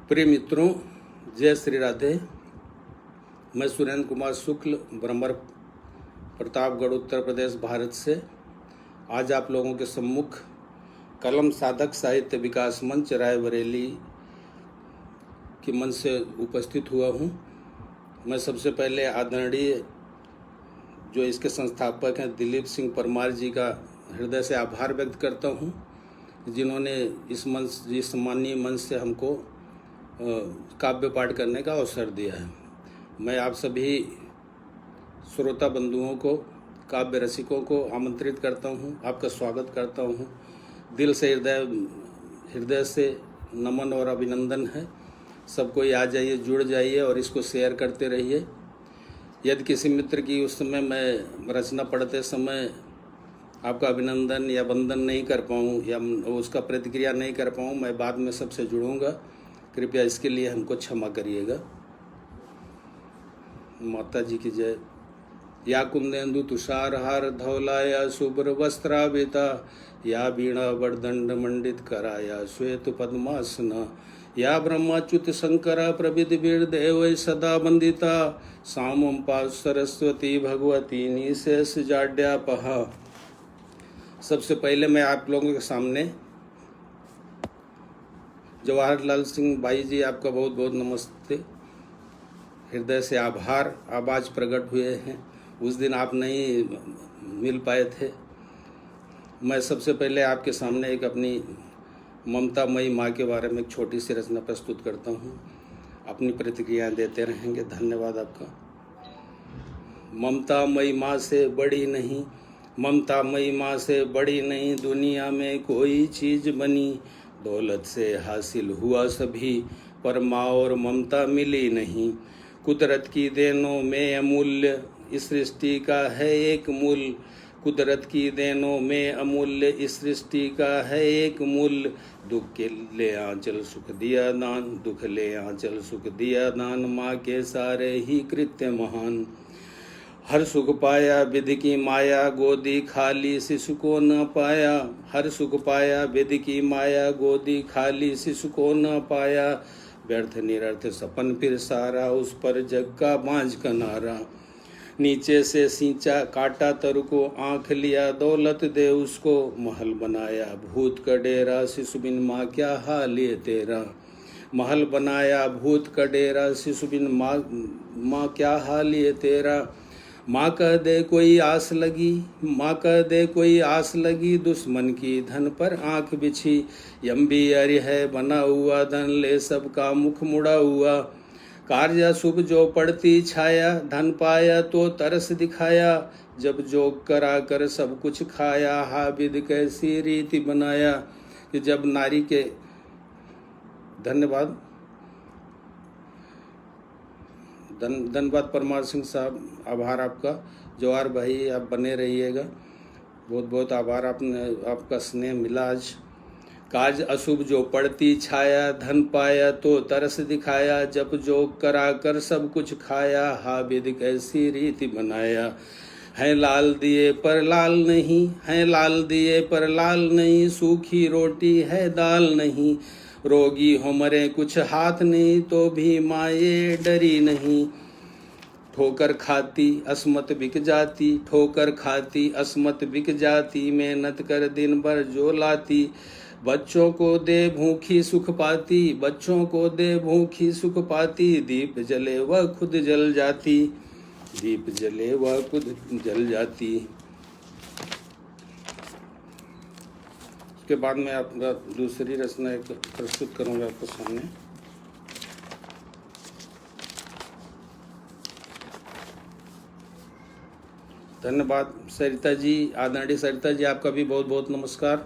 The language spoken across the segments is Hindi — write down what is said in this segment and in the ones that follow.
प्रिय मित्रों, जय श्री राधे। मैं सुरेंद्र कुमार शुक्ल, ब्रह्मर, प्रतापगढ़, उत्तर प्रदेश, भारत से आज आप लोगों के सम्मुख कलम साधक साहित्य विकास मंच रायबरेली के मंच से उपस्थित हुआ हूँ। मैं सबसे पहले आदरणीय जो इसके संस्थापक हैं दिलीप सिंह परमार जी का हृदय से आभार व्यक्त करता हूँ, जिन्होंने इस सम्मानीय मंच से हमको काव्य पाठ करने का अवसर दिया है। मैं आप सभी श्रोता बंधुओं को, काव्य रसिकों को आमंत्रित करता हूँ, आपका स्वागत करता हूँ। दिल से हृदय से नमन और अभिनंदन है। सबको आ जाइए, जुड़ जाइए और इसको शेयर करते रहिए। यदि किसी मित्र की उस समय मैं रचना पढ़ते समय आपका अभिनंदन या वंदन नहीं कर पाऊँ या उसका प्रतिक्रिया नहीं कर पाऊँ, मैं बाद में सबसे जुड़ूंगा। कृपया इसके लिए हमको क्षमा करिएगा। माता जी की जय। या कुंदेन्दु तुषारहार धौलाया शुभ्र वस्त्रावृता, या वीणा वरदंड मंडित कराया श्वेत पद्मासना, या ब्रह्माच्युत शंकरा प्रविद वीर देव सदा वंदिता, सामं पा सरस्वती भगवती निशेष जाड्यापहा। सबसे पहले मैं आप लोगों के सामने जवाहरलाल सिंह भाई जी, आपका बहुत बहुत नमस्ते। हृदय से आभार। आप आज प्रकट हुए हैं, उस दिन आप नहीं मिल पाए थे। मैं सबसे पहले आपके सामने एक अपनी ममतामयी माँ के बारे में एक छोटी सी रचना प्रस्तुत करता हूँ। अपनी प्रतिक्रिया देते रहेंगे। धन्यवाद आपका। ममतामयी माँ से बड़ी नहीं, ममतामयी माँ से बड़ी नहीं दुनिया में कोई चीज़ बनी। दौलत से हासिल हुआ सभी, पर माँ और ममता मिली नहीं। कुदरत की देनों में अमूल्य इस सृष्टि का है एक मूल, कुदरत की देनों में अमूल्य इस सृष्टि का है एक मूल। दुख के ले आंचल सुख दिया दान, दुख ले आंचल सुख दिया दान, माँ के सारे ही कृत्य महान। हर सुख पाया विधि की माया, गोदी खाली शिशु को न पाया। हर सुख पाया विधि की माया, गोदी खाली शिशु को न पाया। व्यर्थ निरर्थ सपन फिर सारा, उस पर जग का बांझ कनारा। नीचे से सींचा काटा तरु को, आंख लिया दौलत दे उसको। महल बनाया भूत का डेरा, शिशु बिन माँ क्या हाल ये तेरा। महल बनाया भूत का डेरा, शिशु बिन माँ क्या हाल ये तेरा। माँ कह दे कोई आस लगी, माँ कह दे कोई आस लगी, दुश्मन की धन पर आंख बिछी। यम्बी अर्य है बना हुआ धन, ले सबका मुख मुड़ा हुआ। कार्य शुभ जो पड़ती छाया, धन पाया तो तरस दिखाया। जब जोग करा कर सब कुछ खाया, हाबिद कैसी रीति बनाया। कि जब नारी के धन्यवाद धन्यवाद परमार सिंह साहब, आभार आपका। जवाहर भाई आप बने रहिएगा, बहुत बहुत आभार। आपका स्नेह मिला आज। काज अशुभ जो पड़ती छाया, धन पाया तो तरस दिखाया। जब जोग करा कर सब कुछ खाया, हाबिद कैसी रीति बनाया। है लाल दिए पर लाल नहीं, है लाल दिए पर लाल नहीं, सूखी रोटी है दाल नहीं। रोगी हो मरे कुछ हाथ नहीं, तो भी माये डरी नहीं। ठोकर खाती अस्मत बिक जाती, ठोकर खाती अस्मत बिक जाती। मेहनत कर दिन भर जो लाती, बच्चों को दे भूखी सुख पाती। बच्चों को दे भूखी सुख पाती। दीप जले वह खुद जल जाती, दीप जले वह खुद जल जाती। उसके बाद मैं आपका दूसरी रचना एक प्रस्तुत करूंगा आपके सामने। धन्यवाद सरिता जी, आदरणीय सरिता जी, आपका भी बहुत बहुत नमस्कार।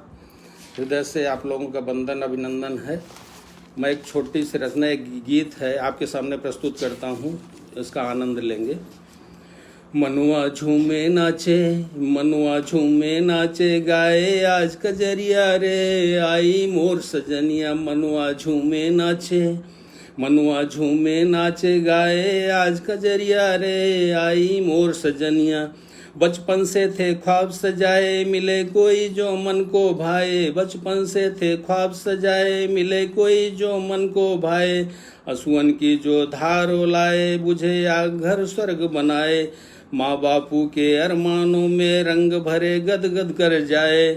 हृदय से आप लोगों का वंदन अभिनंदन है। मैं एक छोटी सी रचना, एक गीत है, आपके सामने प्रस्तुत करता हूँ, इसका आनंद लेंगे। मनुआ झूमे नाचे, मनुआ झूमे नाचे, गाए आज कजरिया रे। आई मोर सजनिया, मनुआ झूमे नाचे, मनुआ झूमे नाचे, गाए आज कजरिया रे। आई मोर सजनिया, बचपन से थे ख्वाब सजाए मिले कोई जो मन को भाए, बचपन से थे ख्वाब सजाए मिले कोई जो मन को भाए, असुअन की जो धार लाए बुझे या घर स्वर्ग बनाए, माँ बापू के अरमानों में रंग भरे गदगद कर जाए।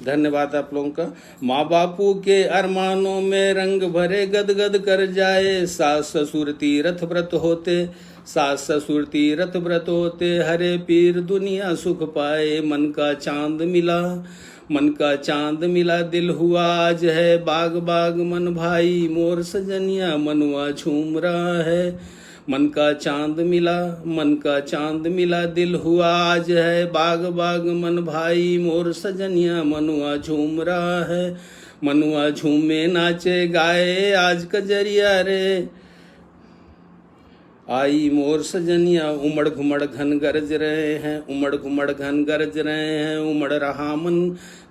धन्यवाद आप लोगों का। माँ बापू के अरमानों में रंग भरे गदगद कर जाए, सास ससुर तीरथ व्रत होते, सास ससुर तीरथ व्रत होते, हरे पीर दुनिया सुख पाए, मन का चांद मिला, मन का चांद मिला, दिल हुआ आज है बाग बाग मन भाई, मोर सजनिया मनुआ झूम रहा है, मन का चांद मिला, मन का चांद मिला, दिल हुआ आज है बाग बाग मन भाई, मोर सजनिया मनुआ झूम रहा है, मनुआ झूमे नाचे गाए आज कजरिया रे, आई मोर सजनिया उमड़ घुमड़ घन गरज रहे हैं, उमड़ घुमड़ घन गरज रहे हैं, उमड़ रहा मन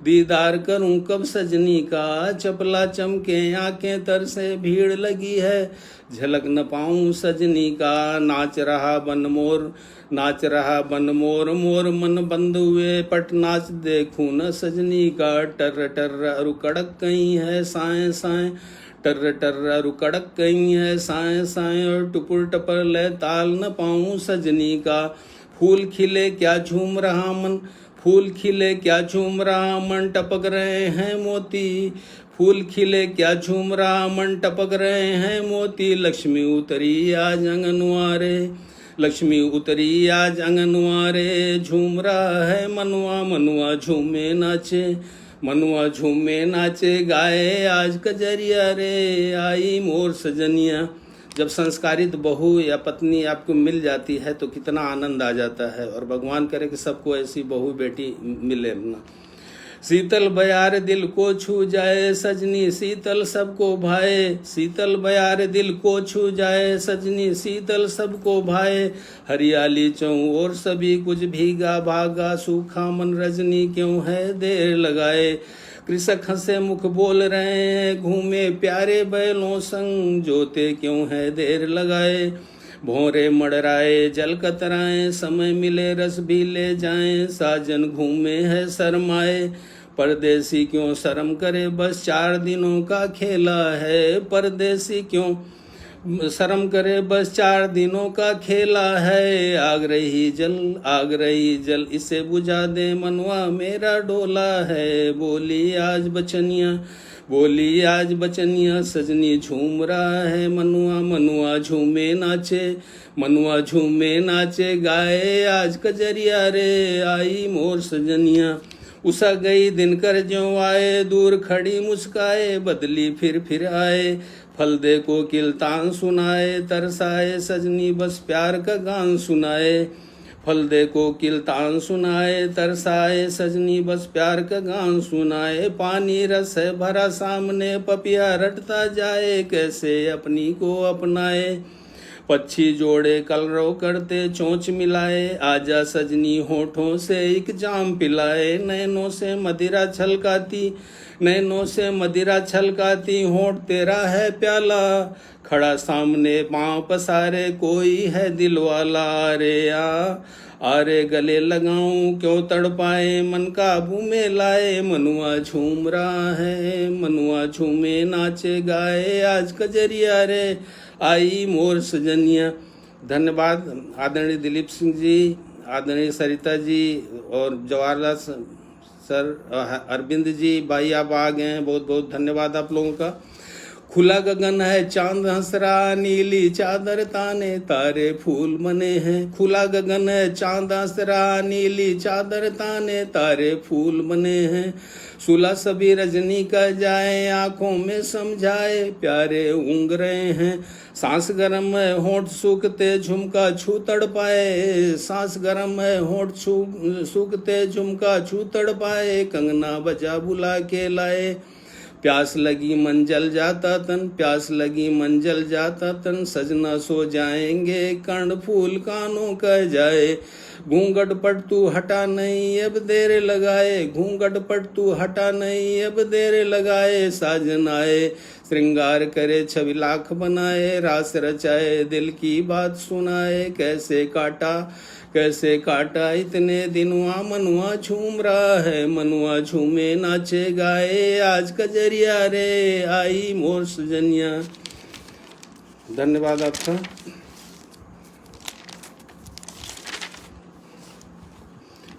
दीदार करूं कब सजनी का, चपला चमके आंखें तरसे भीड़ लगी है, झलक न पाऊं सजनी का, नाच रहा बन मोर, नाच रहा बन मोर, मोर मन बंद हुए पट नाच देखूं न सजनी का, टर टर अरु कड़क कहीं है साए साए, टर टर अरु कड़क कहीं है साए साए, और टुपुर टपर ले ताल न पाऊं सजनी का, फूल खिले क्या झूम रहा मन, फूल खिले क्या झूम रहा मन, टपक रहे हैं मोती, फूल खिले क्या झूम रहा मन, टपक रहे हैं मोती, लक्ष्मी उतरी आज आंगनवारे, लक्ष्मी उतरी आज आंगनवारे, झूम रहा है मनुआ, मनुआ झूमे नाचे, मनुआ झूमे नाचे गाए आज कजरिया रे, आई मोर सजनिया। जब संस्कारित बहू या पत्नी आपको मिल जाती है तो कितना आनंद आ जाता है, और भगवान करे कि सबको ऐसी बहू बेटी मिले ना। शीतल बयार दिल को छू जाए सजनी शीतल सबको भाए, शीतल बयार दिल को छू जाए सजनी शीतल सबको भाए, हरियाली चौं और सभी कुछ भीगा भागा, सूखा मन रजनी क्यों है देर लगाए, कृषक हंसे मुख बोल रहे हैं घूमे प्यारे बैलों संग, जोते क्यों है देर लगाए, भोरे मड़राए जल कतराए, समय मिले रस भी ले जाएं, साजन घूमे है शर्माए, परदेसी क्यों शर्म करे बस 4 दिनों का खेला है, परदेसी क्यों शर्म करे बस 4 दिनों का खेला है, आग रही जल आग रही जल इसे बुझा दे मनवा मेरा डोला है, बोली आज बचनिया बोली आज बचनिया, सजनी झूम रहा है मनुआ, मनुआ झूमे नाचे, मनुआ झूमे नाचे गाए आज कजरिया रे, आई मोर सजनिया। उषा गई दिनकर ज्यों आए, दूर खड़ी मुस्काए, बदली फिर आए, फल दे को किलतान सुनाए, तरसाए सजनी बस प्यार का गान सुनाए, फल दे को किलतान सुनाए, तरसाए सजनी बस प्यार का गान सुनाए, पानी रस है भरा सामने, पपिया रटता जाए, कैसे अपनी को अपनाए, पक्षी जोड़े कलरव करते चोंच मिलाए, आजा सजनी होठों से एक जाम पिलाए, नैनों से मदिरा छलकाती, नैनों से मदिरा छलकाती, होठ तेरा है प्याला, खड़ा सामने पांव पसारे, कोई है दिल वाला, अरे आरे गले लगाऊं क्यों तड़पाए, मन काबू में लाए, मनुआ झूम रहा है, मनुआ झूमे नाचे गाए आज कजरिया रे, आई मोर सजनिया। धन्यवाद आदरणीय दिलीप सिंह जी, आदरणीय सरिता जी और जवाहरलाल सर, अरविंद जी, भाई आप आ गए हैं, बहुत बहुत धन्यवाद आप लोगों का। खुला गगन है चांद हंस रहा, नीली चादर ताने तारे फूल बने हैं, खुला गगन है चांद हंस रहा, नीली चादर ताने तारे फूल बने हैं, सुला सभी रजनी का जाए, आंखों में समझाए प्यारे ऊँग रहे हैं, सांस गरम है होंठ सूखते झुमका छू तड़पाए, सांस गरम है होंठ सूखते झुमका छू तड़पाए, कंगना बजा बुला के लाए, प्यास लगी मन जल जाता तन, प्यास लगी मन जल जाता तन, सजना सो जाएंगे कर्ण फूल कानों कह जाए, घूंघट पट तू हटा नहीं अब देर लगाए, घूंघट पट तू हटा नहीं अब देर लगाए, साजन आए श्रृंगार करे 6 लाख बनाए, रास रचाए दिल की बात सुनाए, कैसे काटा कैसे काटा इतने दिनवा, मनुआ झूम रहा है, मनुआ झूमे नाचे गाए, आज कजरिया रे आई मोर सजनिया। धन्यवाद आपका।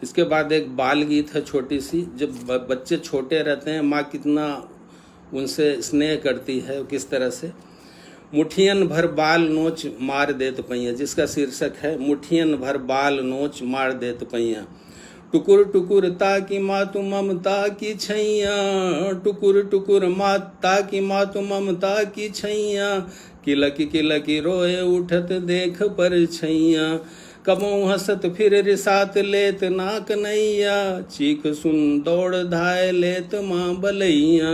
इसके बाद एक बाल गीत है छोटी सी। जब बच्चे छोटे रहते हैं माँ कितना उनसे स्नेह करती है, किस तरह से। मुठियन भर बाल नोच मार देत पैया, जिसका शीर्षक है मुठियन भर बाल नोच मार देत पैया। टुकुर टुकुर ताकि मातु ममता की छैया, टुकुर टुकुर माता की मातु ममता की छैया। किलकी किलकी रोए उठत देख पर छैया, कबों हसत फिर रिसात लेत नाक नैया। चीख सुन दौड़ धाय लेत माँ बलैया,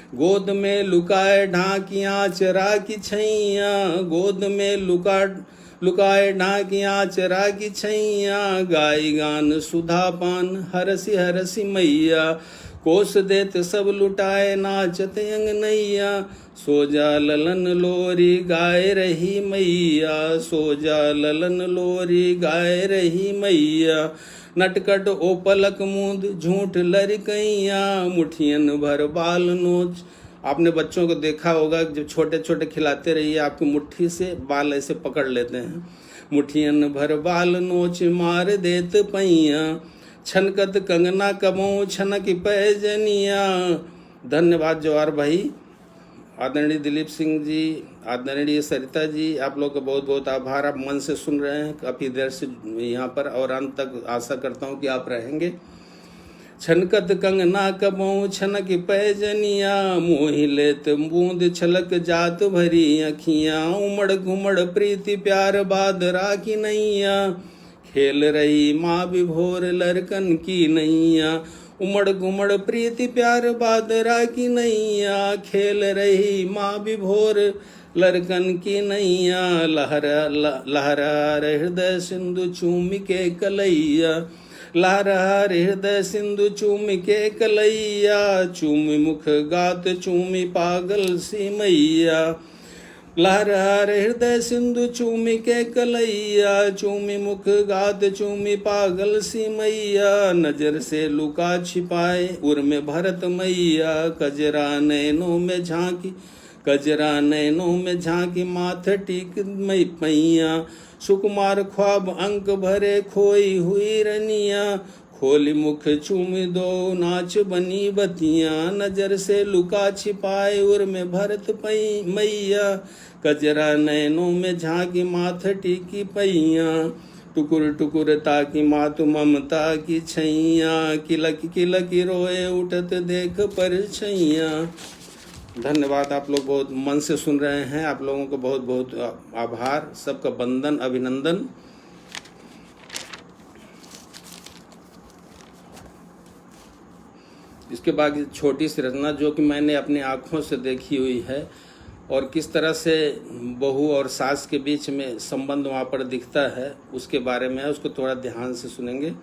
गोद में लुकाए ढाकियाँ चरा की छैया, गोद में लुकाए ढाकियाँ चरा की छैया। गाय गान सुधा पान हरसी हरसी मैया, कोस देत सब लुटाए नाचत अंगनैया। सो जा ललन लोरी गाय रही मैया, सो जा ललन लोरी गाय रही मैया। नटकट ओ पलक मूंद झूठ लड़कैया, मुठियन भर बाल नोच। आपने बच्चों को देखा होगा जब छोटे छोटे खिलाते रहिए आपकी मुट्ठी से बाल ऐसे पकड़ लेते हैं। मुठियन भर बाल नोच मार देत पैया, छनकत कंगना कबों छनक पैजनिया। धन्यवाद जवाहर भाई। आदरणीय दिलीप सिंह जी, आदरणीय सरिता जी, आप लोग का बहुत बहुत आभार। आप मन से सुन रहे हैं काफ़ी देर से यहाँ पर, और अंत तक आशा करता हूँ कि आप रहेंगे। छनकत कंगना कबों छनक पैजनिया, मोहि लेत बूंद छलक जात भरी अखियाँ। उमड़ घुमड़ प्रीति प्यार बादरा की नैया, खेल रही माँ विभोर लड़कन की नैया। उमड़ घुमड़ प्रीति प्यार बादरा की नैया, खेल रही माँ विभोर लड़कन की नैया। लहरा हृदय सिंधु चूम के कलैया, लहरा हृदय सिंधु चूम के कलैया। चूमी मुख गात चूमी पागल सी मैया, लहरा हृदय सिंधु चूमी के कलैया। चूमी मुख गात चूमी पागल सी मैया, नजर से लुका छिपाए उर में भरत मैया। कजरा नैनों में झांकी, कजरा नैनों में झांकी माथ टीक मई पैया। सुकुमार ख्वाब अंक भरे खोई हुई रनिया, खोली मुख चूमी दो नाच बनी बतिया। नजर से लुका छिपाए उर में भरत पई मैया, कजरा नैनों में झांकी माथ टीकी पैया। टुकुर टुकुर ताकि मातु ममता की छैया, किलकी किलकी रोए उठत देख पर छैया। धन्यवाद। आप लोग बहुत मन से सुन रहे हैं, आप लोगों को बहुत बहुत आभार, सबका वंदन अभिनंदन। इसके बाद छोटी सी रचना जो कि मैंने अपनी आँखों से देखी हुई है, और किस तरह से बहू और सास के बीच में संबंध वहाँ पर दिखता है उसके बारे में है, उसको थोड़ा ध्यान से सुनेंगे।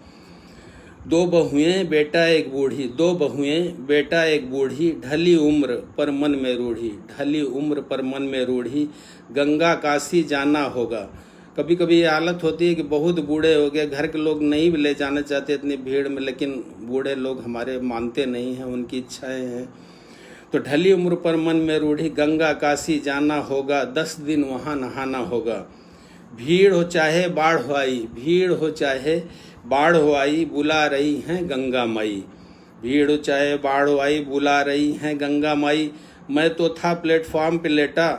दो बहुएं बेटा एक बूढ़ी, दो बहुएं बेटा एक बूढ़ी, ढली उम्र पर मन में रूढ़ी, ढली उम्र पर मन में रूढ़ी, गंगा काशी जाना होगा। कभी कभी ये हालत होती है कि बहुत बूढ़े हो गए, घर के लोग नहीं भी ले जाना चाहते इतनी भीड़ में, लेकिन बूढ़े लोग हमारे मानते नहीं हैं, उनकी इच्छाएं हैं। तो ढली उम्र पर मन में रूढ़ी, गंगा काशी जाना होगा, 10 दिन वहाँ नहाना होगा। भीड़ हो चाहे बाढ़ हो आई, भीड़ हो चाहे बाढ़ हो आई, बुला रही हैं गंगा माई। भीड़ हो चाहे बाढ़ हो आई, बुला रही हैं गंगा माई। मैं तो था प्लेटफॉर्म पे लेटा,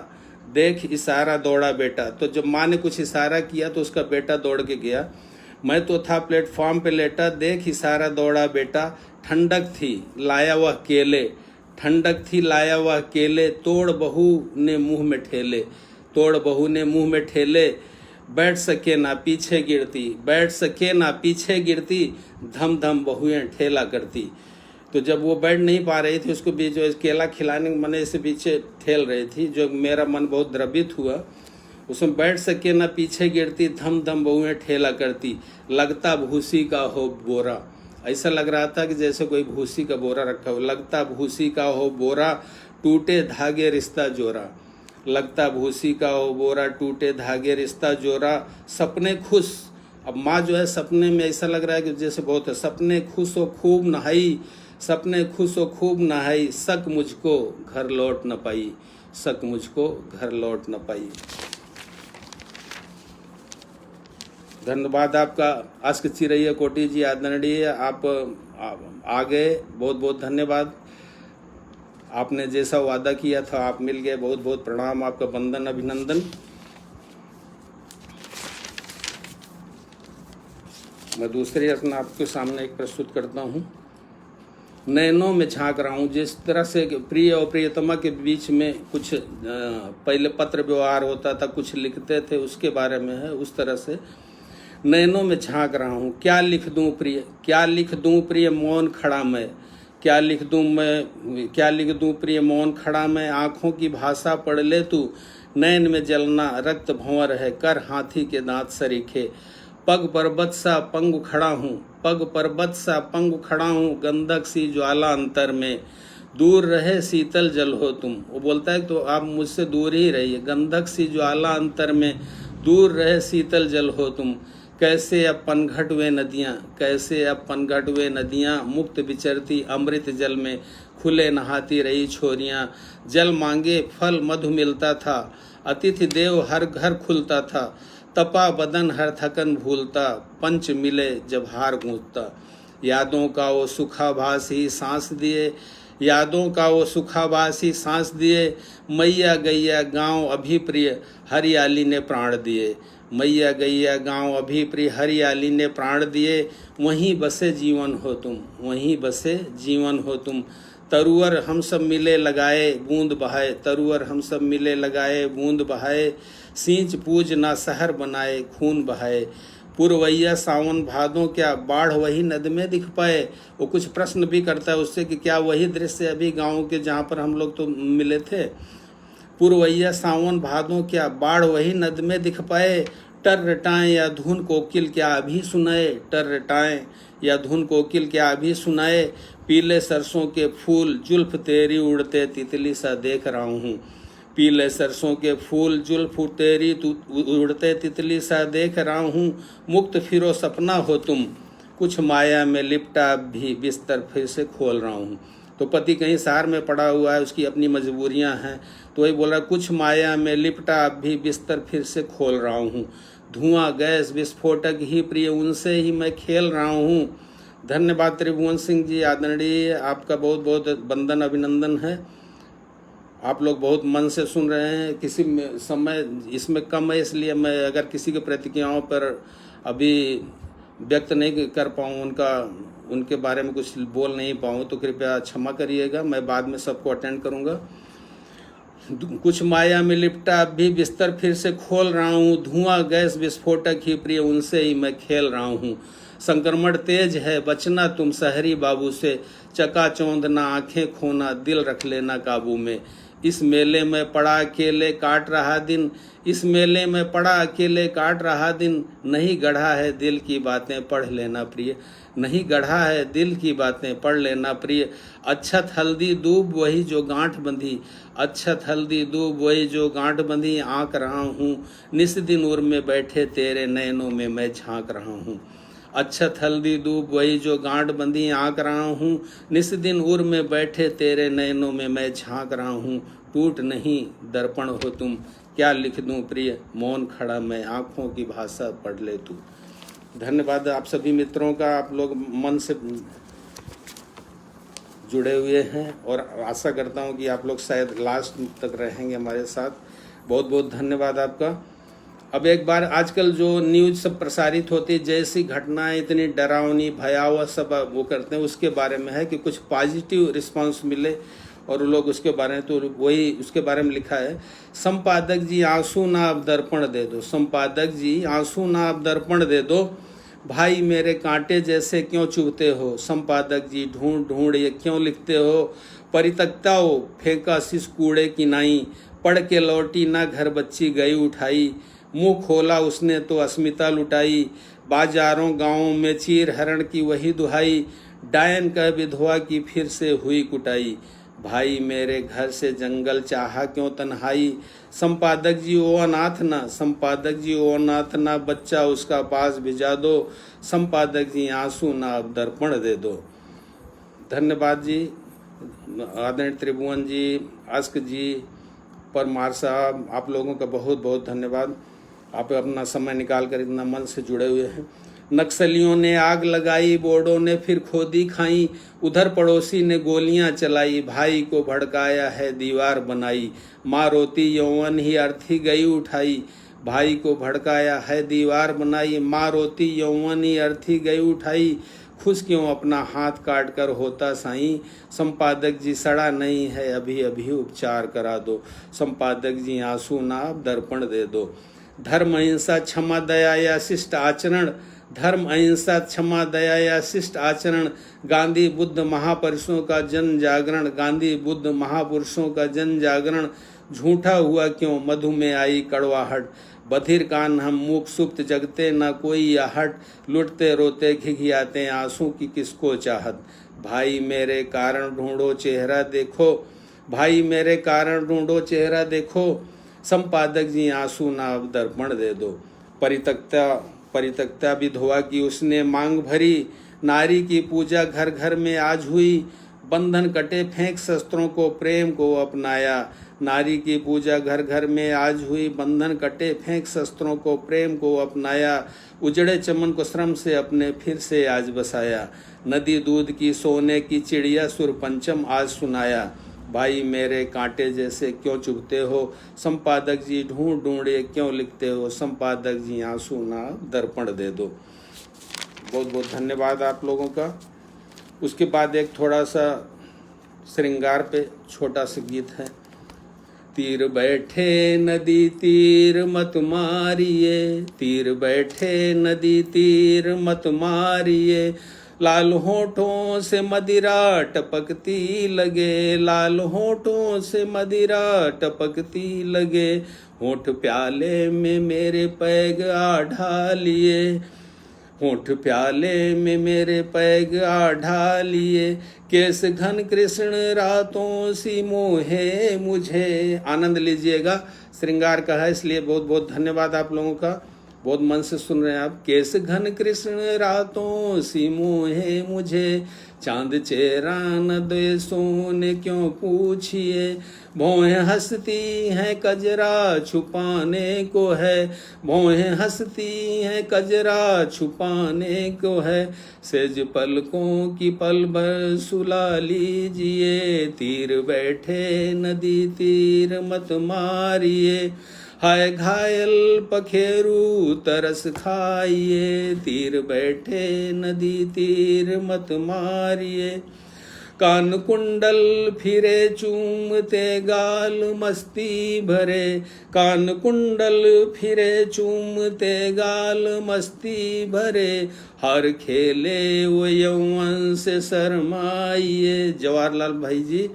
देख इशारा दौड़ा बेटा। तो जब माँ ने कुछ इशारा किया तो उसका बेटा दौड़ के गया। मैं तो था प्लेटफॉर्म पे लेटा, देख इशारा दौड़ा बेटा। ठंडक थी लाया वह केले, ठंडक थी लाया वह केले, तोड़ बहू ने मुंह में ठेले, तोड़ बहू ने मुंह में ठेले। बैठ सके ना पीछे गिरती, बैठ सके ना पीछे गिरती, धम धम बहुएं ठेला करती। तो जब वो बैठ नहीं पा रही थी, उसको भी जो केला खिलाने के मन से पीछे ठेल रही थी, जो मेरा मन बहुत द्रवित हुआ। उसमें बैठ सके ना पीछे गिरती, धम धम बहुएं ठेला करती, लगता भूसी का हो बोरा। ऐसा लग रहा था कि जैसे कोई भूसी का बोरा रखा हो। लगता भूसी का हो बोरा, टूटे धागे रिश्ता जोरा, लगता भूसी का हो बोरा, टूटे धागे रिश्ता जोरा। सपने खुश अब माँ जो है सपने में ऐसा लग रहा है कि जैसे बहुत है, सपने खुश हो खूब नहाई, सपने खुश हो खूब नहाई, शक मुझको घर लौट न पाई, शक मुझको घर लौट न पाई। धन्यवाद आपका आस्क चिरैया कोटि जी, आदरणीय आप आ गए, बहुत बहुत धन्यवाद। आपने जैसा वादा किया था आप मिल गए, बहुत बहुत प्रणाम आपका, वंदन अभिनंदन। मैं दूसरी रचना आपके सामने एक प्रस्तुत करता हूँ। नैनों में झांक रहा हूँ। जिस तरह से प्रिय और प्रियतमा के बीच में कुछ पहले पत्र व्यवहार होता था, कुछ लिखते थे, उसके बारे में है। उस तरह से नैनों में झांक रहा हूँ, क्या लिख दूँ प्रिय, क्या लिख दूँ प्रिय मौन खड़ा मैं, क्या लिख दूँ मैं, क्या लिख दूँ प्रिय मौन खड़ा मैं, आँखों की भाषा पढ़ ले तू, नैन में जलना रक्त भंवर है, कर हाथी के दांत सरीखे, पग पर्वत सा पंगु खड़ा हूँ, पग पर्वत सा पंगु खड़ा हूँ, गंधक सी ज्वाला अंतर में, दूर रहे शीतल जल हो तुम। वो बोलता है तो आप मुझसे दूर ही रहिए, गंधक सी ज्वाला अंतर में, दूर रहे शीतल जल हो तुम। कैसे अब पनघट वे नदियाँ, कैसे अब पनघट वे नदियाँ, मुक्त विचरती अमृत जल में, खुले नहाती रही छोरियाँ, जल मांगे फल मधु मिलता था, अतिथि देव हर घर खुलता था, तपा बदन हर थकन भूलता, पंच मिले जब हार गूंजता। यादों का वो सुखाभास ही सांस दिए, यादों का वो सुखाभास ही सांस दिए, मैया गैया गांव अभी प्रिय हरियाली ने प्राण दिए, मैया गैया गांव अभी प्रिय हरियाली ने प्राण दिए, वहीं बसे जीवन हो तुम, वहीं बसे जीवन हो तुम। तरुअर हम सब मिले लगाए बूंद बहाए, तरुअर हम सब मिले लगाए बूंद बहाए, सींच पूज ना शहर बनाए खून बहाए, पुरवैया सावन भादों क्या बाढ़ वही नद में दिख पाए। वो कुछ प्रश्न भी करता है उससे कि क्या वही दृश्य अभी गांव के जहाँ पर हम लोग तो मिले थे। पुरवैया सावन भादों क्या बाढ़ वही नद में दिख पाए, टर रटाएं या धुन कोकिल क्या अभी सुनाए, टर रटाएं या धुन कोकिल क्या अभी सुनाए, पीले सरसों के फूल जुल्फ तेरी उड़ते तितली सा देख रहा हूँ, पीले सरसों के फूल जुल्फ तेरी उड़ते तितली सा देख रहा हूँ, मुक्त फिरो सपना हो तुम, कुछ माया में लिपटा भी बिस्तर फिर से खोल रहा हूँ। तो पति कहीं शहर में पड़ा हुआ है, उसकी अपनी मजबूरियां हैं, तो वही बोल रहा है कुछ माया में लिपटा भी बिस्तर फिर से खोल रहा हूँ, धुआं गैस विस्फोटक ही प्रिय उनसे ही मैं खेल रहा हूँ। धन्यवाद त्रिभुवन सिंह जी, आदरणीय आपका बहुत बहुत वंदन अभिनंदन है। आप लोग बहुत मन से सुन रहे हैं, किसी समय इसमें कम है इसलिए मैं अगर किसी के प्रतिक्रियाओं पर अभी व्यक्त नहीं कर पाऊँ, उनके बारे में कुछ बोल नहीं पाऊँ तो कृपया क्षमा करिएगा, मैं बाद में सबको अटेंड करूँगा। कुछ माया में लिपटा भी बिस्तर फिर से खोल रहा हूँ, धुआं गैस विस्फोटक ही प्रिय उनसे ही मैं खेल रहा हूँ, संक्रमण तेज है बचना तुम शहरी बाबू से, चकाचौंध ना आंखें खोना दिल रख लेना काबू में, इस मेले में पड़ा अकेले काट रहा दिन, इस मेले में पड़ा अकेले काट रहा दिन, नहीं गढ़ा है दिल की बातें पढ़ लेना प्रिय, नहीं गढ़ा है दिल की बातें पढ़ लेना प्रिय, अच्छत हल्दी दूब वही जो गांठ बंधी, अच्छत हल्दी दूब वही जो गांठ बंधी, आंक रहा हूँ निस दिन उर में बैठे तेरे नैनों में मैं झांक रहा हूँ, अच्छत हल्दी दूब वही जो गांठ बंधी, आंक रहा हूँ निस दिन उर में बैठे तेरे नैनों में मैं झांक रहा हूँ, टूट नहीं दर्पण हो तुम, क्या लिख दूं प्रिय मौन खड़ा मैं, आंखों की भाषा पढ़ ले तू। धन्यवाद आप सभी मित्रों का, आप लोग मन से जुड़े हुए हैं और आशा करता हूं कि आप लोग शायद लास्ट तक रहेंगे हमारे साथ। बहुत बहुत धन्यवाद आपका। अब एक बार आजकल जो न्यूज़ सब प्रसारित होती, जैसी घटनाएं इतनी डरावनी भयावह सब वो करते हैं, उसके बारे में है कि कुछ पॉजिटिव रिस्पांस मिले और लोग उसके बारे में, तो वही उसके बारे में लिखा है, संपादक जी आंसू ना अब दर्पण दे दो, संपादक जी आंसू ना अब दर्पण दे दो, भाई मेरे कांटे जैसे क्यों चुभते हो, संपादक जी ढूंढ ढूंढ ये क्यों लिखते हो, परितक्ताओ फेंका शीश कूड़े की नाई, पढ़ के लौटी ना घर बच्ची गई उठाई, मुंह खोला उसने तो अस्मिता लुटाई, बाजारों गांवों में चीर हरण की वही दुहाई, डायन का विधवा की फिर से हुई कुटाई, भाई मेरे घर से जंगल चाहा क्यों तन्हाई। संपादक जी ओ अनाथ ना, संपादक जी ओ अनाथ ना, बच्चा उसका पास भिजा दो। संपादक जी आंसू ना अब दर्पण दे दो। धन्यवाद जी, आदरणीय त्रिभुवन जी, अस्क जी, परमार साहब, आप लोगों का बहुत बहुत धन्यवाद। आप अपना समय निकाल कर इतना मन से जुड़े हुए हैं। नक्सलियों ने आग लगाई, बोर्डों ने फिर खोदी खाई, उधर पड़ोसी ने गोलियां चलाई, भाई को भड़काया है दीवार बनाई। माँ रोती यौवन ही अर्थी गई उठाई, भाई को भड़काया है दीवार बनाई। माँ रोती यौवन ही अर्थी गई उठाई, खुश क्यों अपना हाथ काट कर होता साईं। संपादक जी सड़ा नहीं है अभी अभी उपचार करा दो। संपादक जी आंसू ना अब दर्पण दे दो। धर्म अहिंसा क्षमा दया या शिष्ट आचरण, धर्म अहिंसा क्षमा दया या शिष्ट आचरण, गांधी बुद्ध महापुरुषों का जन जागरण, गांधी बुद्ध महापुरुषों का जन जागरण। झूठा हुआ क्यों मधु में आई कड़वाहट, बधिर कान हम मूक सुप्त जगते न कोई आहट। लुटते रोते घिघियाते आंसू की किसको चाहत, भाई मेरे कारण ढूंढो चेहरा देखो, भाई मेरे कारण ढूंढो चेहरा देखो। संपादक जी आंसू ना अब दर्पण दे दो। परितक्ता विधवा की उसने मांग भरी, नारी की पूजा घर घर में आज हुई। बंधन कटे फेंक शस्त्रों को प्रेम को अपनाया, नारी की पूजा घर घर में आज हुई। बंधन कटे फेंक शस्त्रों को प्रेम को अपनाया, उजड़े चमन को श्रम से अपने फिर से आज बसाया। नदी दूध की सोने की चिड़िया सुर पंचम आज सुनाया, भाई मेरे कांटे जैसे क्यों चुभते हो। संपादक जी ढूंढ ढूंढे क्यों लिखते हो, संपादक जी आंसू ना दर्पण दे दो। बहुत बहुत धन्यवाद आप लोगों का। उसके बाद एक थोड़ा सा श्रृंगार पे छोटा सा गीत है। तीर बैठे नदी तीर मत मारिए, तीर बैठे नदी तीर मत मारिए। लाल होठों से मदिरा टपकती लगे, लाल होठों से मदिरा टपकती लगे। होठ प्याले में मेरे पैग आ ढालिए, होठ प्याले में मेरे पैग आ ढालिए। केस घन कृष्ण रातों सी मोहे मुझे। आनंद लीजिएगा, श्रृंगार का है इसलिए बहुत बहुत धन्यवाद आप लोगों का, बहुत मन से सुन रहे हैं आप। केस घन कृष्ण रातों सी मोहे मुझे, चांद चेहरा न दे सोने क्यों पूछिए। भौहें हंसती हैं कजरा छुपाने को है, भौहें हंसती हैं कजरा छुपाने को है। सेज पलकों की पल भर सुला लीजिए, तीर बैठे नदी तीर मत मारिए। हाय घायल पखेरू तरस खाइए, तीर बैठे नदी तीर मत मारिए। कान कुंडल फिरे चूमते गाल मस्ती भरे, कान कुंडल फिरे चूमते गाल मस्ती भरे। हर खेले वो यौवन से शर्माइए। जवाहरलाल भाई जी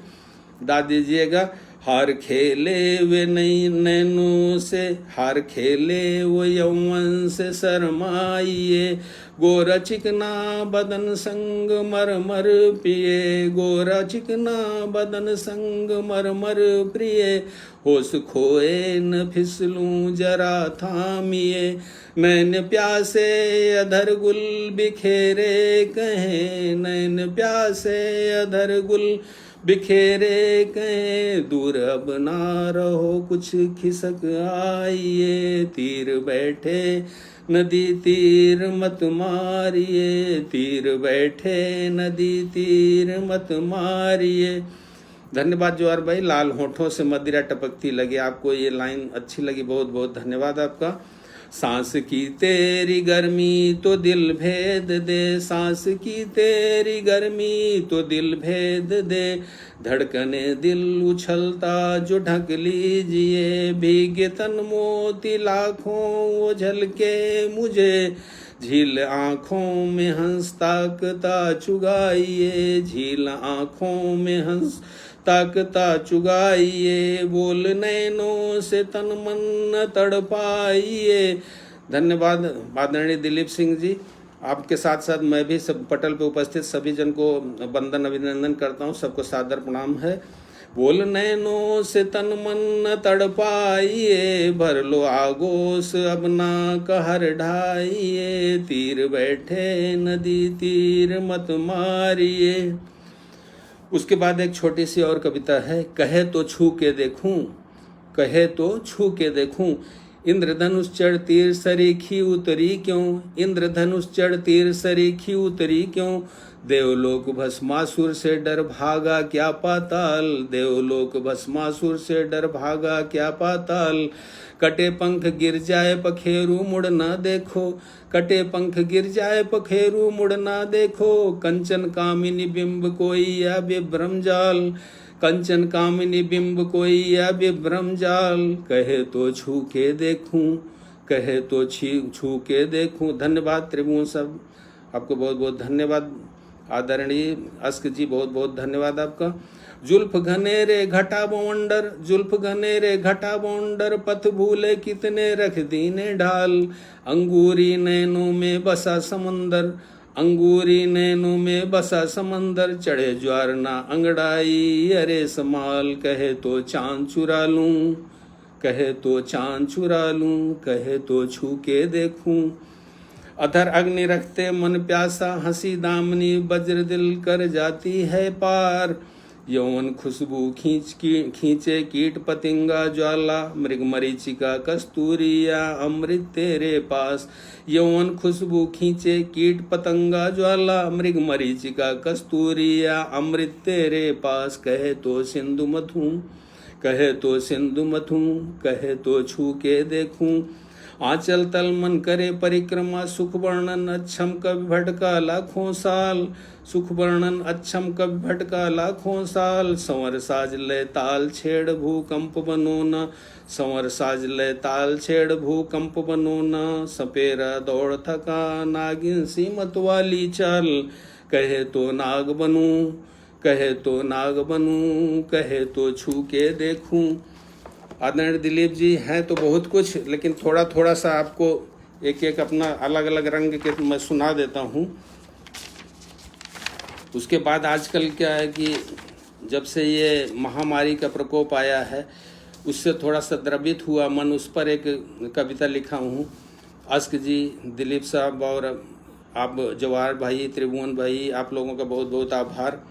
दा दीजिएगा। हार खेले वे नई नैनों से, हार खेले वो यौवन से शर्माइए। गोरा चिकना बदन संग मर मर पिए, गोरा चिकना बदन संग मर मर प्रिय। होश खोए न फिसलूं जरा थामिए, नैन प्यासे अधर गुल बिखेरे कहें, नैन प्यासे अधर गुल बिखेरे कहें। दूर अब ना रहो कुछ खिसक आइए, तीर बैठे नदी तीर मत मारिए, तीर बैठे नदी तीर मत मारिए। धन्यवाद जवाहर भाई। लाल होठों से मदिरा टपकती लगे, आपको ये लाइन अच्छी लगी, बहुत बहुत धन्यवाद आपका। सांस की तेरी गर्मी तो दिल भेद दे, सांस की तेरी गर्मी तो दिल भेद दे। धड़कने दिल उछलता जो ढक लीजिए, भीगे तन मोती लाखों वो झलके मुझे। झील आँखों में हंस ताकता चुगाइए, झील आँखों में हंस ताकता चुगाइए। बोल नैनों से तन मन तड़पाइए। धन्यवाद आदरणीय दिलीप सिंह जी, आपके साथ साथ मैं भी सब पटल पे उपस्थित सभी जन को वंदन अभिनंदन करता हूँ। सबको सादर प्रणाम है। बोल नैनो से तन मन न तड़पाइए, भर लो आगोश अब ना कहर ढाइए, तीर बैठे नदी तीर मत मारिए। उसके बाद एक छोटी सी और कविता है। कहे तो छू के देखूं, कहे तो छू के देखूं, इंद्रधनुष चढ़ तीर सरीखी उतरी क्यों, इंद्रधनुष चढ़ तीर सरीखी उतरी क्यों, देवलोक भस्मासुर से डर भागा क्या पाताल, देवलोक भस्मासुर से डर भागा क्या पाताल, कटे पंख गिर जाए पखेरु मुड़ ना देखो, कटे पंख गिर जाए पखेरु मुड़ ना देखो, कंचन कामिनी बिंब कोई या विभ्रम जाल, कंचन कामिनी बिंब कोई या विभ्रम जाल, कहे तो छू के देखूं, कहे तो छू के देखूं। धन्यवाद त्रिभुवन सब, आपको बहुत बहुत धन्यवाद। आदरणीय अस्क जी, बहुत बहुत धन्यवाद आपका। जुल्फ घनेरे घटा बवंडर, जुल्फ घनेरे घटा बवंडर, पथ भूले कितने रख दीने ढाल, अंगूरी नैनों में बसा समंदर, अंगूरी नैनों में बसा समंदर, चढ़े ज्वार ना अंगड़ाई अरे समाल, कहे तो चांद चुरा लूं, कहे तो चांद चुरा लूं, कहे तो छू के देखूं, अधर अग्नि रखते मन प्यासा, हंसी दामनी वज्र दिल कर जाती है पार, यौवन खुशबू खींचे कीट पतिंगा ज्वाला, मृग मरीचिका कस्तूरिया अमृत तेरे पास, यौवन खुशबू खींचे कीट पतंगा ज्वाला, मृग मरीचिका कस्तूरिया अमृत तेरे पास, कहे तो सिंधु मधु, कहे तो सिंधु मधु, कहे तो छू के देखूं, आंचल तल मन करे परिक्रमा, सुख वर्णन अच्छम कवि भटका लाखों साल, सुख वर्णन अच्छम कवि भटका लाखों साल, संवर साज लय ताल छेड़ भूकंप बनो न, संवर साज लय ताल छेड़ भूकंप बनो न, सपेरा दौड़ थका नागिन सी मत वाली चाल, कहे तो नाग बनूं, कहे तो नाग बनूं, कहे तो छू के देखूं। आदरणीय दिलीप जी हैं तो बहुत कुछ, लेकिन थोड़ा थोड़ा सा आपको एक एक अपना अलग अलग रंग के मैं सुना देता हूँ। उसके बाद आजकल क्या है कि जब से ये महामारी का प्रकोप आया है, उससे थोड़ा सा द्रवित हुआ मन, उस पर एक कविता लिखा हूँ। अस्क जी, दिलीप साहब और आप जवाहर भाई, त्रिभुवन भाई, आप लोगों का बहुत बहुत आभार।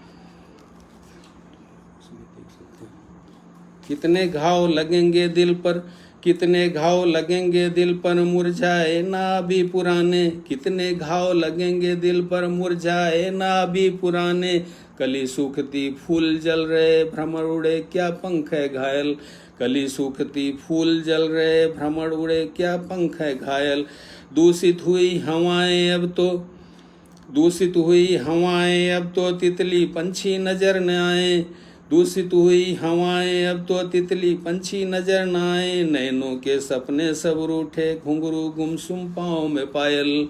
कितने घाव लगेंगे दिल पर, कितने घाव लगेंगे दिल पर मुरझाए ना अभी पुराने, कितने घाव लगेंगे दिल पर मुरझाए ना अभी पुराने, कली सूखती फूल जल रहे भ्रमर उड़े क्या पंख है घायल, कली सूखती फूल जल रहे भ्रमर उड़े क्या पंख है घायल, दूषित हुई हवाएं अब तो, दूषित हुई हवाएं अब तो तितली पंछी नजर न आए, दूषित हुई हवाएं अब तो तितली पंछी नजर न आए, नैनों के सपने सब रूठे घुंघरू गुमसुम पाँव में पायल,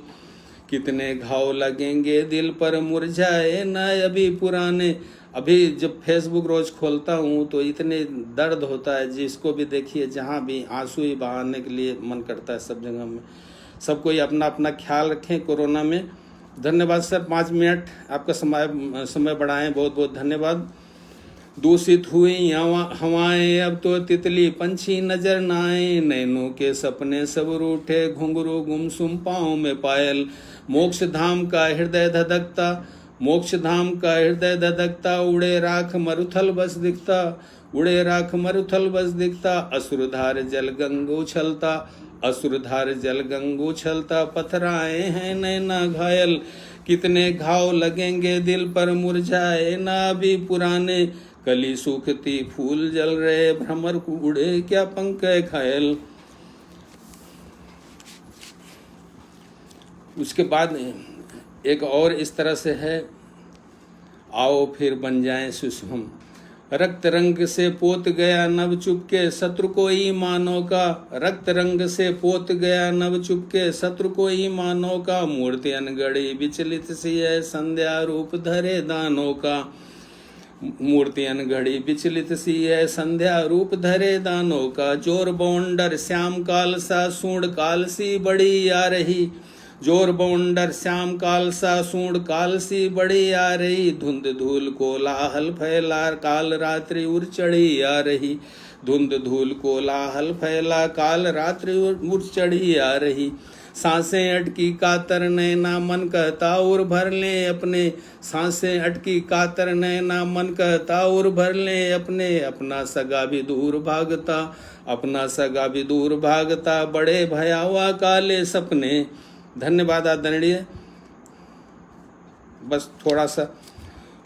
कितने घाव लगेंगे दिल पर मुरझाए न अभी पुराने। अभी जब फेसबुक रोज खोलता हूँ तो इतने दर्द होता है, जिसको भी देखिए जहाँ भी आंसू ही बहाने के लिए मन करता है। सब जगह में सब कोई अपना अपना ख्याल रखें कोरोना में। धन्यवाद सर, 5 मिनट आपका समय बढ़ाएं, बहुत बहुत धन्यवाद। दूषित हुई हवाएं अब तो तितली पंछी नजर न आए, नैनों के सपने सब रूठे घुंघरू गुमसुम पाँव में पायल, मोक्ष धाम का हृदय धधकता, मोक्ष धाम का हृदय धधकता, उड़े राख मरुथल बस दिखता, उड़े राख मरुथल बस दिखता, असुरधार जल गंग उछलता, असुरधार जल गंग उछलता, पथराए हैं नैना घायल, कितने घाव लगेंगे दिल पर मुरझाए ना भी पुराने, कली सूखती फूल जल रहे भ्रमर उड़े क्या पंख है घायल। उसके बाद एक और इस तरह से है, आओ फिर बन जाएं सुषुम, रक्त रंग से पोत गया नव चुपके शत्रु को ही मानो का, रक्त रंग से पोत गया नव चुपके शत्रु को ही मानो का, मूर्ति अनगढ़ी विचलित सी है संध्या रूप धरे दानों का, मूर्ति अनगढ़ी विचलित सी है संध्या रूप धरे दानों का, जोर बौंडर श्याम काल सा सूंड काल सी बड़ी आ रही, जोर बवंडर श्याम काल सा सूंड काल सी बड़ी आ रही, धुंध धूल कोलाहल फैला काल रात्रि उर चढ़ी आ रही, धुंध धूल कोलाहल फैला काल रात्रि उर चढ़ी आ रही। सांसें अटकी कातर नैना मन कहता और भर ले अपने, सांसें अटकी कातर नैना मन कहता और भर ले अपने, अपना सगा भी दूर भागता, अपना सगा भी दूर भागता, बड़े भयावह काले सपने। धन्यवाद आदरणीय। बस थोड़ा सा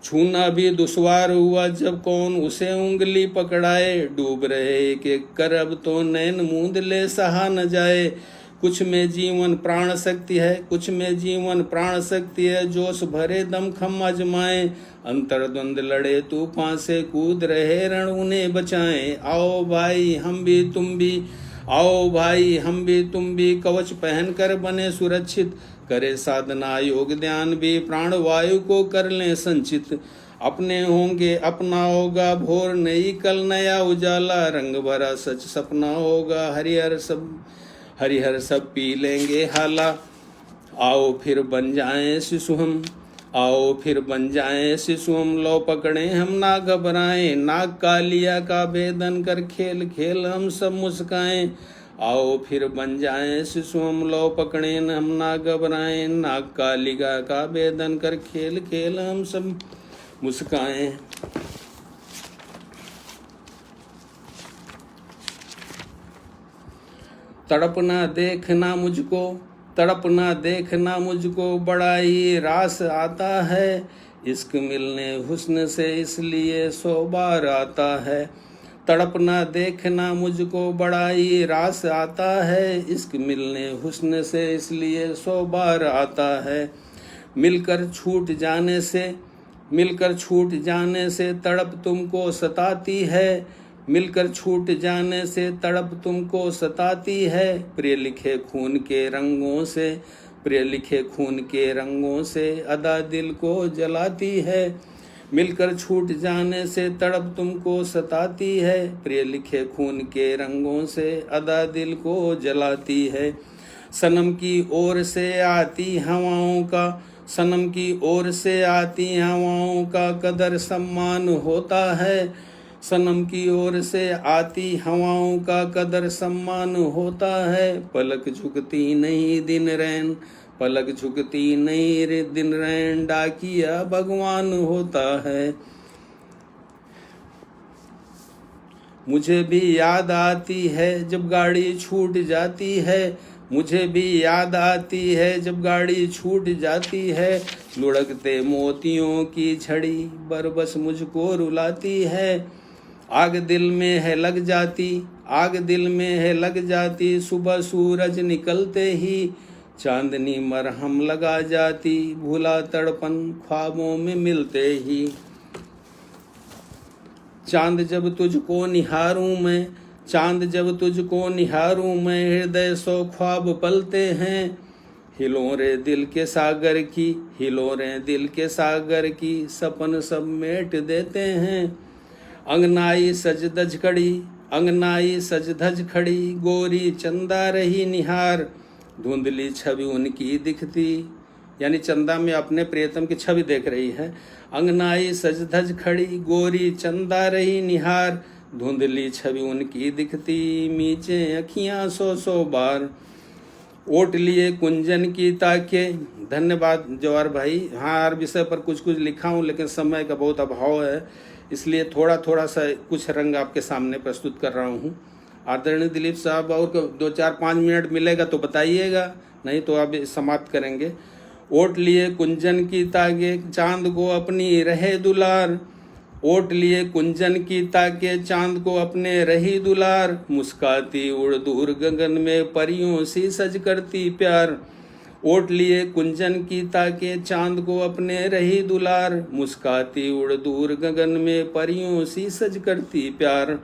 छूना भी दुश्वार हुआ जब कौन उसे उंगली पकड़ाए, डूब रहे एक एक कर अब तो नैन मूंद ले सहा न जाए। कुछ में जीवन प्राण शक्ति है, कुछ में जीवन प्राण शक्ति है, जोश भरे दम खम आजमाए, अंतर्द्वंद लड़े तूफान से कूद रहे रण उन्हें बचाएं। आओ भाई हम भी तुम भी, आओ भाई हम भी तुम भी, कवच पहन कर बने सुरक्षित, करे साधना योग ध्यान भी, प्राण वायु को कर लें संचित। अपने होंगे अपना होगा भोर नई कल नया उजाला, रंग भरा सच सपना होगा, हरिहर सब पी लेंगे हाला। आओ फिर बन जाएं शिशु हम, आओ फिर बन जाएं शिशु हम, लो पकड़े हम ना घबराएं, नाग कालिया का भेदन कर खेल खेल हम सब मुस्काएं। आओ फिर बन जाएं शिशु हम, लो पकड़े हम ना घबराएं, नाग कालिका का भेदन कर खेल खेल हम सब मुस्काएं। तड़पना देखना मुझको, तड़पना देखना मुझको, बड़ा ही रास आता है, इश्क मिलने हुस्न से इसलिए 100 बार आता है। तड़पना देखना मुझको बड़ा ही रास आता है, इश्क मिलने हुस्न से इसलिए 100 बार आता है। मिलकर छूट जाने से, मिलकर छूट जाने से तड़प तुमको सताती है, मिलकर छूट जाने से तड़प तुमको सताती है। प्रिय लिखे खून के रंगों से, प्रिय लिखे खून के रंगों से अदा दिल को जलाती है। मिलकर छूट जाने से तड़प तुमको सताती है, प्रिय लिखे खून के रंगों से अदा दिल को जलाती है। सनम की ओर से आती हवाओं का, सनम की ओर से आती हवाओं का कदर सम्मान होता है, सनम की ओर से आती हवाओं का कदर सम्मान होता है। पलक झुकती नहीं दिन रैन, पलक झुकती नहीं रे दिन रैन, डाकिया भगवान होता है। मुझे भी याद आती है जब गाड़ी छूट जाती है, मुझे भी याद आती है जब गाड़ी छूट जाती है। लुढ़कते मोतियों की छड़ी बरबस मुझको रुलाती है। आग दिल में है लग जाती, आग दिल में है लग जाती, सुबह सूरज निकलते ही चांदनी मरहम लगा जाती, भूला तड़पन ख्वाबों में मिलते ही। चांद जब तुझको निहारूं मैं, चांद जब तुझको निहारूं मैं, हृदय 100 ख्वाब पलते हैं। हिलोरे दिल के सागर की, हिलोरे दिल के सागर की, सपन सब मेट देते हैं। अंगनाई सज धज खड़ी, अंगनाई सज धज खड़ी, गोरी चंदा रही निहार, धुंधली छवि उनकी दिखती, यानी चंदा में अपने प्रियतम की छवि देख रही है। अंगनाई सज धज खड़ी, गोरी चंदा रही निहार, धुंधली छवि उनकी दिखती, मीचे अखियां 100 बार। ओट लिए कुंजन की ताके। धन्यवाद जवाहर भाई। हाँ, हर विषय पर कुछ कुछ लिखा हूँ, लेकिन समय का बहुत अभाव है, इसलिए थोड़ा थोड़ा सा कुछ रंग आपके सामने प्रस्तुत कर रहा हूँ। आदरणीय दिलीप साहब, और 2-4-5 मिनट मिलेगा तो बताइएगा, नहीं तो आप समाप्त करेंगे। ओट लिए कुंजन की ताके, चांद को अपनी रहे दुलार, ओट लिए कुंजन की ताके, चांद को अपने रही दुलार, मुस्काती उड़ दूर गगन में परियों सी सज करती प्यार। ओट लिए कुंजन की ताके, चांद को अपने रही दुलार, मुस्काती उड़ दूर गगन में परियों सी सज करती प्यार।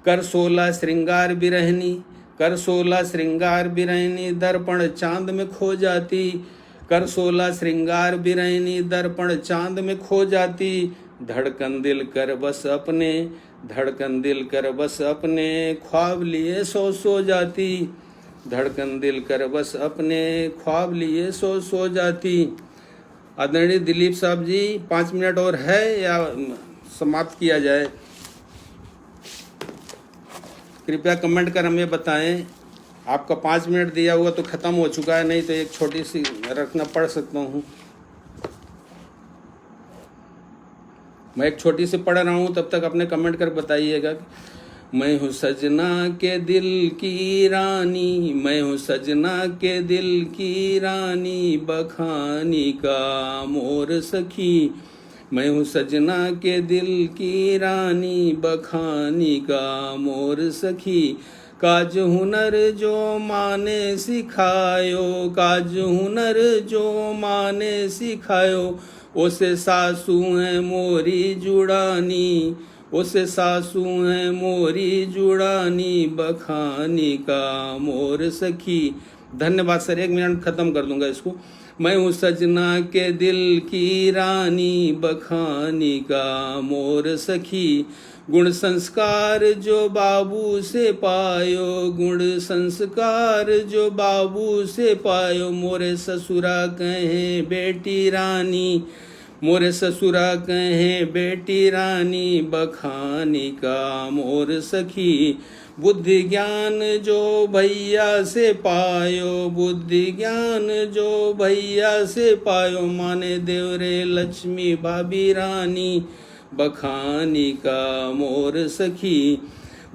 कर 16 श्रृंगार बिरहनी, कर 16 श्रृंगार बिरहनी, दर्पण चांद में खो जाती, कर 16 श्रृंगार बिरहनी, दर्पण चांद में खो जाती। धड़कन दिल कर बस अपने, धड़कन दिल कर बस अपने, ख्वाब लिए सो जाती, धड़कन दिल कर बस अपने ख्वाब लिए सो जाती। आदरणीय दिलीप साहब जी, 5 मिनट और है या समाप्त किया जाए? कृपया कमेंट कर हमें बताएं। आपका 5 मिनट दिया हुआ तो ख़त्म हो चुका है, नहीं तो एक छोटी सी रखना पढ़ सकता हूँ। मैं एक छोटी सी पढ़ रहा हूँ, तब तक अपने कमेंट कर बताइएगा। मैं हूँ सजना के दिल की रानी, मैं हूँ सजना के दिल की रानी, बखानी का मोर सखी। मैं हूँ सजना के दिल की रानी, बखानी का मोर सखी। काज हुनर जो माने सिखायो, काज हुनर जो माने सिखायो, उसे सासू है मोरी जुड़ानी, उसे सासू है मोरी जुड़ानी, बखानी का मोर सखी। धन्यवाद सर, 1 मिनट खत्म कर दूंगा इसको। मैं हूँ सजना के दिल की रानी, बखानी का मोर सखी। गुण संस्कार जो बाबू से पायो, गुण संस्कार जो बाबू से पायो, मोरे ससुरा कहे बेटी रानी, मोरे ससुरा कहे बेटी रानी, बखानी का मोर सखी। बुद्धि ज्ञान जो भैया से पायो, बुद्धि ज्ञान जो भैया से पायो, माने देवरे लक्ष्मी भाभी रानी, बखानी का मोर सखी।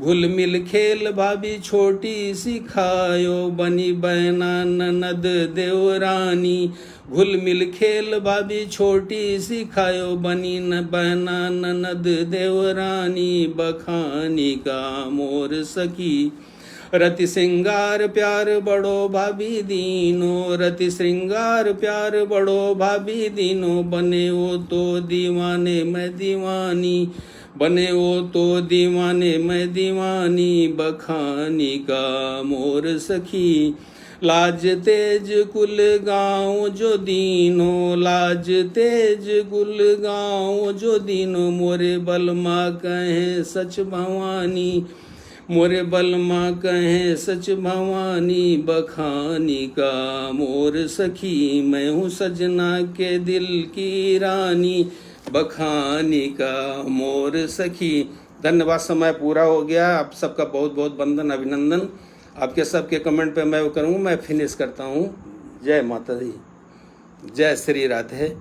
घुल मिल खेल भाभी छोटी सिखायो, बनी बहना ननद देवरानी, घुल मिल खेल भाभी छोटी सिखायो, बनी न बहना ननद देवरानी, बखानी का मोर सखी। रति श्रृंगार प्यार बड़ो भाभी दीनो, रति श्रृंगार प्यार बड़ो भाभी दीनो, बने वो तो दीवाने मैं दीवानी, बने वो तो दीवाने मैं दीवानी, बखानी का मोर सखी। लाज तेज कुल गाँव जो दीनो, लाज तेज कुल गाँव जो दीनो, मोरे बलमा कहे सच भवानी, मोरे बलमा कहे सच भवानी, बखानी का मोर सखी। मैं हूँ सजना के दिल की रानी, बखानी का मोर सखी। धन्यवाद, समय पूरा हो गया। आप सबका बहुत बहुत वंदन, अभिनंदन। आपके सबके कमेंट पे मैं वो करूँगा, मैं फिनिश करता हूँ। जय माता दी, जय श्री राधे।